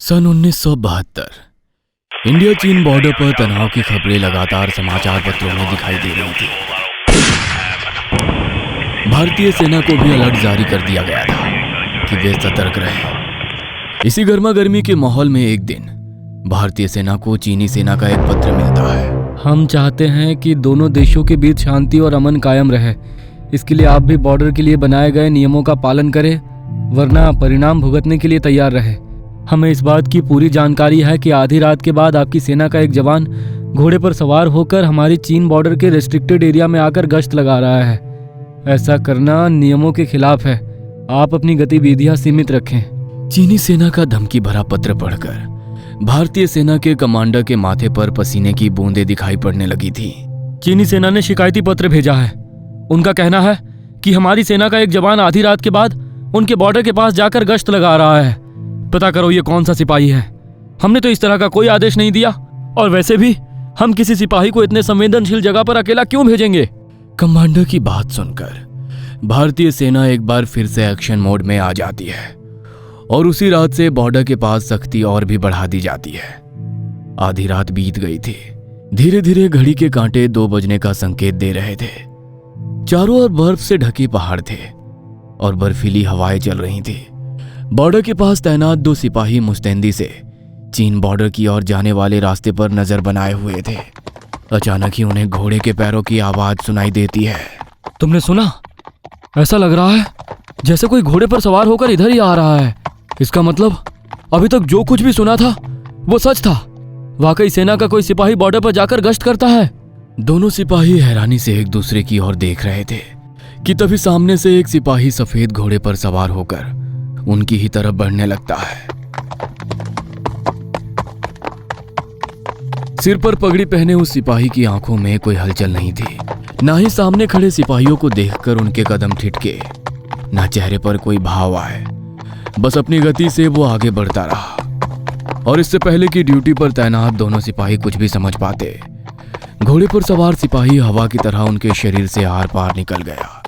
सन 1972 India चीन border पर तनाव की खबरें लगातार समाचार पत्रों में दिखाई दे रही थी। भारतीय सेना को भी अलर्ट जारी कर दिया गया था कि वे सतर्क रहें। इसी गर्मा गर्मी के माहौल में एक दिन भारतीय सेना को चीनी सेना का एक पत्र मिलता है। हम चाहते हैं कि दोनों देशों के बीच शांति और अमन कायम रहे। इसके लिए आप भी बॉर्डर के लिए बनाए गए नियमों का पालन करें, वरना परिणाम भुगतने के लिए तैयार रहे। हमें इस बात की पूरी जानकारी है कि आधी रात के बाद आपकी सेना का एक जवान घोड़े पर सवार होकर हमारी चीन बॉर्डर के रेस्ट्रिक्टेड एरिया में आकर गश्त लगा रहा है। ऐसा करना नियमों के खिलाफ है। आप अपनी गतिविधियां सीमित रखें। चीनी सेना का धमकी भरा पत्र पढ़कर भारतीय सेना के कमांडर के माथे पर पसीने की बूंदें दिखाई पड़ने लगी थी। चीनी सेना ने शिकायती पत्र भेजा है। उनका कहना है कि हमारी सेना का एक जवान आधी रात के बाद उनके बॉर्डर के पास जाकर गश्त लगा रहा है। पता करो ये कौन सा सिपाही है। हमने तो इस तरह का कोई आदेश नहीं दिया, और वैसे भी हम किसी सिपाही को इतने संवेदनशील जगह पर अकेला क्यों भेजेंगे। कमांडर की बात सुनकर भारतीय सेना एक बार फिर से एक्शन मोड में आ जाती है और उसी रात से बॉर्डर के पास सख्ती और भी बढ़ा दी जाती है। आधी रात बीत गई थी। धीरे धीरे घड़ी के कांटे 2 बजने का संकेत दे रहे थे। चारों ओर बर्फ से ढके पहाड़ थे और बर्फीली हवाएं चल रही थी। बॉर्डर के पास तैनात 2 सिपाही मुस्तैदी से चीन बॉर्डर की ओर जाने वाले रास्ते पर नजर बनाए हुए थे। अचानक ही उन्हें घोड़े के पैरों की आवाज सुनाई देती है। तुमने सुना? ऐसा लग रहा है जैसे कोई घोड़े पर सवार होकर इधर ही आ रहा है। इसका मतलब अभी तक जो कुछ भी सुना था वो सच था। वाकई सेना का कोई सिपाही बॉर्डर पर जाकर गश्त करता है। दोनों सिपाही हैरानी से एक दूसरे की ओर देख रहे थे कि तभी सामने से एक सिपाही सफेद घोड़े पर सवार होकर उनकी ही तरफ बढ़ने लगता है। सिर पर पगड़ी पहने उस सिपाही की आंखों में कोई हलचल नहीं थी, ना ही सामने खड़े सिपाहियों को देखकर उनके कदम ठिठके, ना चेहरे पर कोई भाव आए। बस अपनी गति से वो आगे बढ़ता रहा। और इससे पहले कि ड्यूटी पर तैनात दोनों सिपाही कुछ भी समझ पाते, घोड़े पर सवार सिपाही हवा की तरह उनके शरीर से आर पार निकल गया।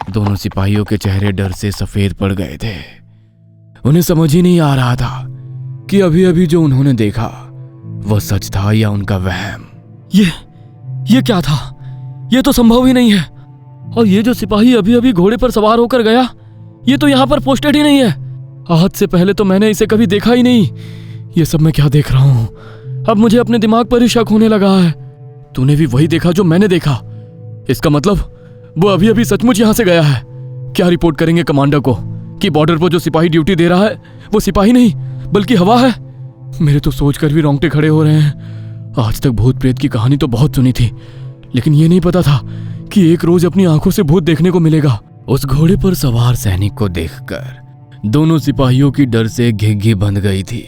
दोनों सिपाहियों के चेहरे डर से सफेद पड़ गए थे। उन्हें समझ ही नहीं आ रहा था कि अभी अभी जो उन्होंने देखा वह सच था या उनका वहम। ये क्या था? ये तो संभव ही नहीं है। और ये जो सिपाही अभी अभी घोड़े पर सवार होकर गया, ये तो यहाँ पर पोस्टेड ही नहीं है। आज से पहले तो मैंने इसे कभी देखा ही नहीं। ये सब मैं क्या देख रहा हूँ? अब मुझे अपने दिमाग पर ही शक होने लगा है। तूने भी वही देखा जो मैंने देखा? इसका मतलब वो अभी अभी सचमुच यहाँ से गया है। क्या रिपोर्ट करेंगे कमांडर को कि बॉर्डर पर जो सिपाही ड्यूटी दे रहा है वो सिपाही नहीं बल्कि हवा है? मेरे तो सोचकर भी रोंगटे खड़े हो रहे हैं। आज तक भूत प्रेत की कहानी तो बहुत सुनी थी, लेकिन ये नहीं पता था कि एक रोज अपनी आंखों से भूत देखने को मिलेगा। उस घोड़े पर सवार सैनिक को देखकर दोनों सिपाहियों की डर से घिघी बंध गई थी,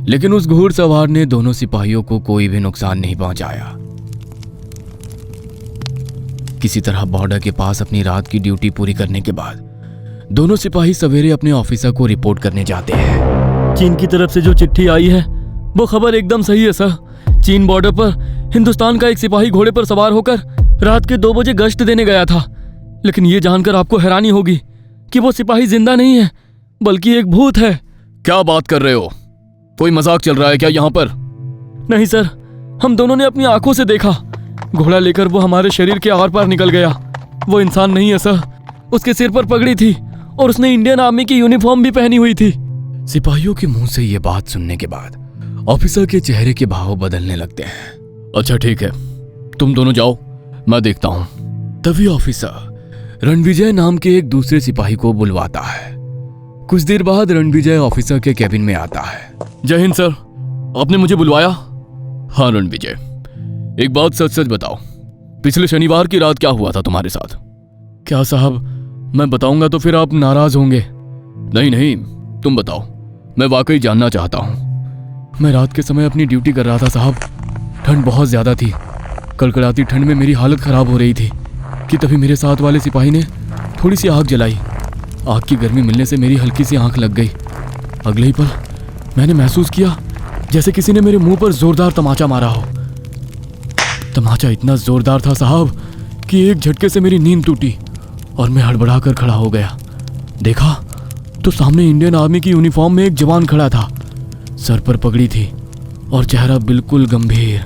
लेकिन उस घोड़सवार ने दोनों सिपाहियों को कोई भी नुकसान नहीं पहुंचाया। किसी तरह बॉर्डर के पास अपनी रात की ड्यूटी पूरी करने के बाद दोनों सिपाही सवेरे अपने ऑफिसर को रिपोर्ट करने जाते हैं। चीन की तरफ से जो चिट्ठी आई है वो खबर एकदम सही है सर। चीन बॉर्डर पर हिंदुस्तान का एक सिपाही घोड़े पर सवार होकर रात के 2 बजे गश्त देने गया था। लेकिन ये जानकर आपको हैरानी होगी कि वो सिपाही जिंदा नहीं है बल्कि एक भूत है। क्या बात कर रहे हो? कोई मजाक चल रहा है क्या यहाँ पर? नहीं सर, हम दोनों ने अपनी आंखों से देखा। घोड़ा लेकर वो हमारे शरीर के आर पार निकल गया। वो इंसान नहीं है सर। उसके सिर पर पगड़ी थी और उसने इंडियन आर्मी की यूनिफॉर्म भी पहनी हुई थी। सिपाहियों के मुंह से ये बात सुनने के बाद ऑफिसर के चेहरे के भाव बदलने लगते हैं। अच्छा ठीक है, तुम दोनों जाओ, मैं देखता हूं। तभी ऑफिसर रणविजय नाम के एक दूसरे सिपाही को बुलवाता है। कुछ देर बाद रणविजय ऑफिसर के कैबिन में आता है। जय हिंद सर, आपने मुझे बुलवाया? हाँ रणविजय, एक बात सच सच बताओ, पिछले शनिवार की रात क्या हुआ था तुम्हारे साथ? क्या साहब, मैं बताऊंगा तो फिर आप नाराज होंगे। नहीं नहीं, तुम बताओ, मैं वाकई जानना चाहता हूँ। मैं रात के समय अपनी ड्यूटी कर रहा था साहब। ठंड बहुत ज्यादा थी। कड़कड़ाती ठंड में मेरी हालत खराब हो रही थी कि तभी मेरे साथ वाले सिपाही ने थोड़ी सी आग जलाई। आग की गर्मी मिलने से मेरी हल्की सी आंख लग गई। अगले ही पल मैंने महसूस किया जैसे किसी ने मेरे मुंह पर जोरदार तमाचा मारा हो। तमाचा इतना जोरदार था साहब कि एक झटके से मेरी नींद टूटी और मैं हड़बड़ाकर खड़ा हो गया। देखा तो सामने इंडियन आर्मी की यूनिफॉर्म में एक जवान खड़ा था। सर पर पगड़ी थी और चेहरा बिल्कुल गंभीर।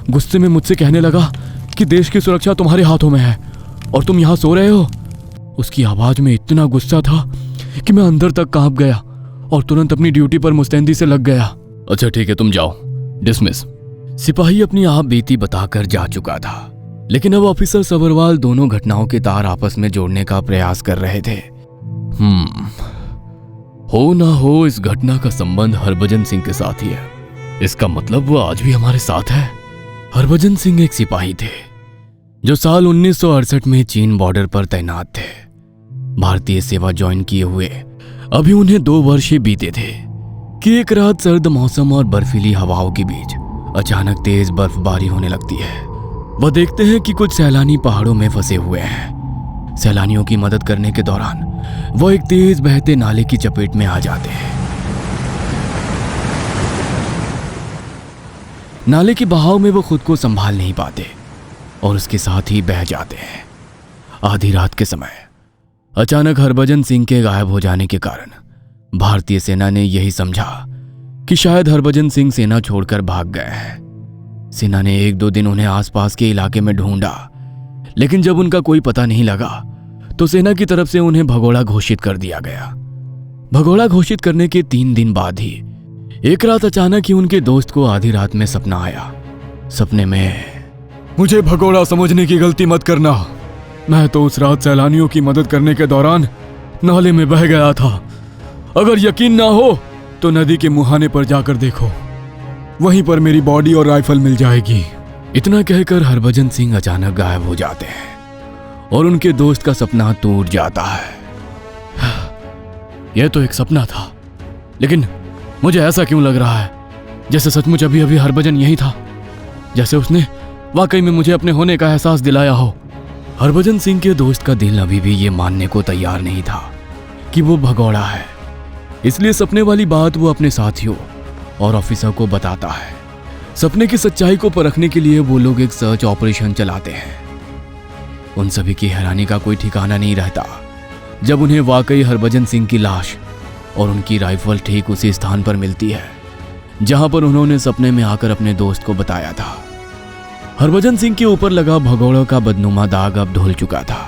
गुस्से में मुझसे कहने लगा कि देश की सुरक्षा तुम्हारे हाथों में है और तुम यहाँ सो रहे हो। उसकी आवाज में इतना गुस्सा था कि मैं अंदर तक कांप गया और तुरंत अपनी ड्यूटी पर मुस्तैदी से लग गया। अच्छा ठीक है, तुम जाओ, डिसमिस। सिपाही अपनी आप बीती बताकर जा चुका था, लेकिन अब ऑफिसर सबरवाल दोनों घटनाओं के तार आपस में जोड़ने का प्रयास कर रहे थे। हो ना हो इस घटना का संबंध हरभजन सिंह के साथ ही है। इसका मतलब वो आज भी हमारे साथ है। हरभजन सिंह एक सिपाही थे जो साल 1968 में चीन बॉर्डर पर तैनात थे। भारतीय सेवा ज्वाइन किए हुए अभी उन्हें 2 वर्ष ही बीते थे कि एक रात सर्द मौसम और बर्फीली हवाओं के बीच अचानक तेज बर्फबारी होने लगती है। वह देखते हैं कि कुछ सैलानी पहाड़ों में फंसे हुए हैं। सैलानियों की मदद करने के दौरान वह एक तेज बहते नाले की चपेट में आ जाते हैं। नाले के बहाव में वो खुद को संभाल नहीं पाते और उसके साथ ही बह जाते हैं। आधी रात के समय अचानक हरभजन सिंह के गायब हो जाने के कारण भारतीय सेना ने यही समझा कि शायद हरभजन सिंह सेना छोड़कर भाग गए हैं। सेना ने 1-2 दिन उन्हें आसपास के इलाके में ढूंढा, लेकिन जब उनका कोई पता नहीं लगा तो सेना की तरफ से उन्हें भगोड़ा घोषित कर दिया गया। भगोड़ा घोषित करने के 3 दिन बाद ही एक रात अचानक ही उनके दोस्त को आधी रात में सपना आया। सपने में, मुझे भगोड़ा समझने की गलती मत करना, मैं तो उस रात सैलानियों की मदद करने के दौरान नाले में बह गया था। अगर यकीन ना हो तो नदी के मुहाने पर जाकर देखो, वहीं पर मेरी बॉडी और राइफल मिल जाएगी। इतना कहकर हरभजन सिंह अचानक गायब हो जाते हैं और उनके दोस्त का सपना टूट जाता है। यह तो एक सपना था, लेकिन मुझे ऐसा क्यों लग रहा है जैसे सचमुच अभी अभी हरभजन यही था, जैसे उसने वाकई में मुझे अपने होने का एहसास दिलाया हो। हरभजन सिंह के दोस्त का दिल अभी भी ये मानने को तैयार नहीं था कि वो भगोड़ा है, इसलिए सपने वाली बात वो अपने साथियों और ऑफिसर को बताता है। सपने की सच्चाई को परखने के लिए वो लोग एक सर्च ऑपरेशन चलाते हैं। उन सभी की हैरानी का कोई ठिकाना नहीं रहता जब उन्हें वाकई हरभजन सिंह की लाश और उनकी राइफल ठीक उसी स्थान पर मिलती है जहां पर उन्होंने सपने में आकर अपने दोस्त को बताया था। हरभजन सिंह के ऊपर लगा भगोड़ों का बदनुमा दाग अब धुल चुका था,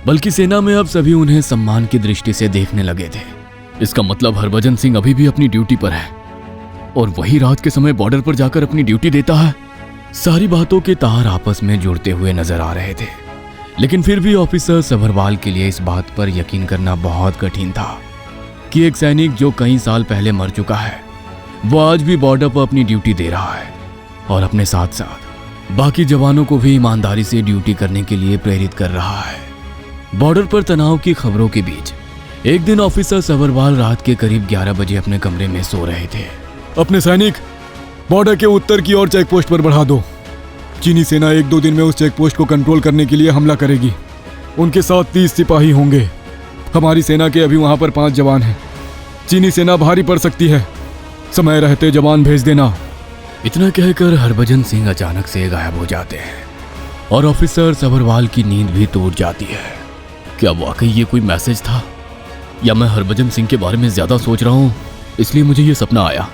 बल्कि सेना में अब सभी उन्हें सम्मान की दृष्टि से देखने लगे थे। इसका मतलब हरभजन सिंह अभी भी अपनी ड्यूटी पर है और वही रात के समय बॉर्डर पर जाकर अपनी ड्यूटी देता है। सारी बातों के तार आपस में जुड़ते हुए नजर आ रहे थे, लेकिन फिर भी ऑफिसर सभरवाल के लिए इस बात पर यकीन करना बहुत कठिन था कि एक सैनिक जो कई साल पहले मर चुका है वो आज भी बॉर्डर पर अपनी ड्यूटी दे रहा है और अपने साथ साथ बाकी जवानों को भी ईमानदारी से ड्यूटी करने के लिए प्रेरित कर रहा है। बॉर्डर पर तनाव की खबरों के बीच एक दिन ऑफिसर सभरवाल रात के करीब 11 बजे अपने कमरे में सो रहे थे। अपने सैनिक बॉर्डर के उत्तर की ओर चेक पोस्ट पर बढ़ा दो। चीनी सेना 1-2 दिन में उस चेक पोस्ट को कंट्रोल करने के लिए हमला करेगी। उनके साथ 30 सिपाही होंगे। हमारी सेना के अभी वहां पर 5 जवान हैं। चीनी सेना भारी पड़ सकती है, समय रहते जवान भेज देना। इतना कहकर हरभजन सिंह अचानक से गायब हो जाते हैं और ऑफिसर सभरवाल की नींद भी टूट जाती है। क्या वाकई ये कोई मैसेज था या मैं हरभजन सिंह के बारे में ज्यादा सोच रहा हूँ इसलिए मुझे ये सपना आया?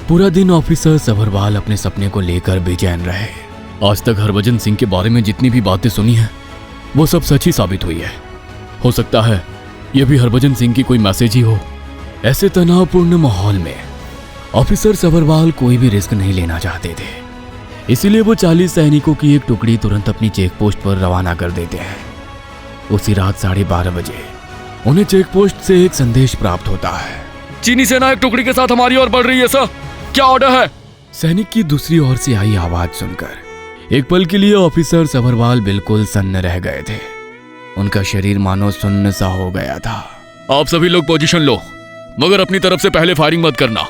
पूरा दिन ऑफिसर सभरवाल अपने सपने को लेकर बेचैन रहे। आज तक हरभजन सिंह के बारे में जितनी भी बातें सुनी हैं वो सब सच ही साबित हुई है। हो सकता है ये भी हरभजन सिंह की कोई मैसेज ही हो। ऐसे तनावपूर्ण माहौल में ऑफिसर सभरवाल कोई भी रिस्क नहीं लेना चाहते थे, इसीलिए वो 40 सैनिकों की एक टुकड़ी तुरंत अपनी चेक पोस्ट पर रवाना कर देते हैं। उसी रात 12:30 बजे उन्हें चेक पोस्ट से एक संदेश प्राप्त होता है। चीनी सेना एक टुकड़ी के साथ हमारी ओर बढ़ रही है सर, क्या ऑर्डर है? सैनिक की दूसरी ओर से आई आवाज सुनकर एक पल के लिए ऑफिसर सभरवाल बिल्कुल सन्न रह गए थे। उनका शरीर मानो सुन्न सा हो गया था। आप सभी लोग पोजीशन लो, मगर अपनी तरफ से पहले फायरिंग मत करना।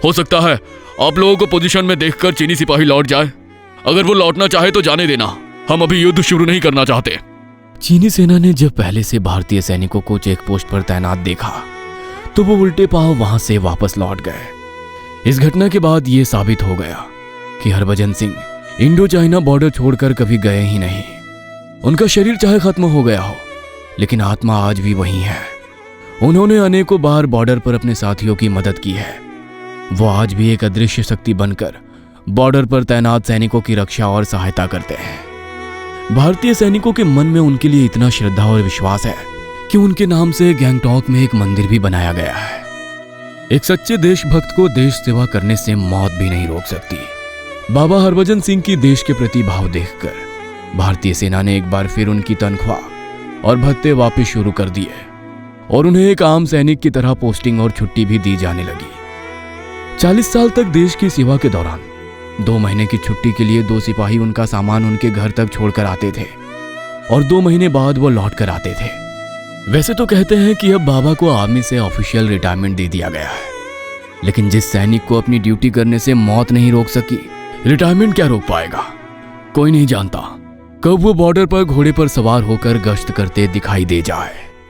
हो सकता है आप लोगों को पोजीशन में देखकर चीनी सिपाही लौट जाए। अगर वो लौटना चाहे तो जाने देना, हम अभी युद्ध शुरू नहीं करना चाहते। चीनी सेना ने जब पहले से भारतीय सैनिकों को चेक पोस्ट पर तैनात देखा तो वो उल्टे पांव वहां से वापस लौट गए। इस घटना के बाद ये साबित हो गया कि Harbhajan Singh Indo China border छोड़कर कभी गए ही नहीं। उनका शरीर चाहे खत्म हो गया हो, लेकिन आत्मा आज भी वही है। उन्होंने अनेकों बार बॉर्डर पर अपने साथियों की मदद की है वो आज भी एक अदृश्य शक्ति बनकर बॉर्डर पर तैनात सैनिकों की रक्षा और सहायता करते हैं। भारतीय सैनिकों के मन में उनके लिए इतना श्रद्धा और विश्वास है कि उनके नाम से गैंगटॉक में एक मंदिर भी बनाया गया है। एक सच्चे देशभक्त को देश सेवा करने से मौत भी नहीं रोक सकती। बाबा हरभजन सिंह की देश के प्रति भाव देखकर भारतीय सेना ने एक बार फिर उनकी तनख्वाह और भत्ते वापस शुरू कर दिए और उन्हें एक आम सैनिक की तरह पोस्टिंग और छुट्टी भी दी जाने लगी। 40 साल तक देश की सेवा के दौरान 2 महीने की छुट्टी के लिए 2 सिपाही उनका सामान उनके घर तक छोड़कर आते थे और 2 महीने बाद वो लौट कर आते थे। वैसे तो कहते हैं कि अब बाबा को आर्मी से ऑफिशियल रिटायरमेंट दे दिया गया है, लेकिन जिस सैनिक को अपनी ड्यूटी करने से मौत नहीं रोक सकी, रिटायरमेंट क्या रोक पाएगा? कोई नहीं जानता कब वो बॉर्डर पर घोड़े पर सवार होकर गश्त करते दिखाई दे जाए।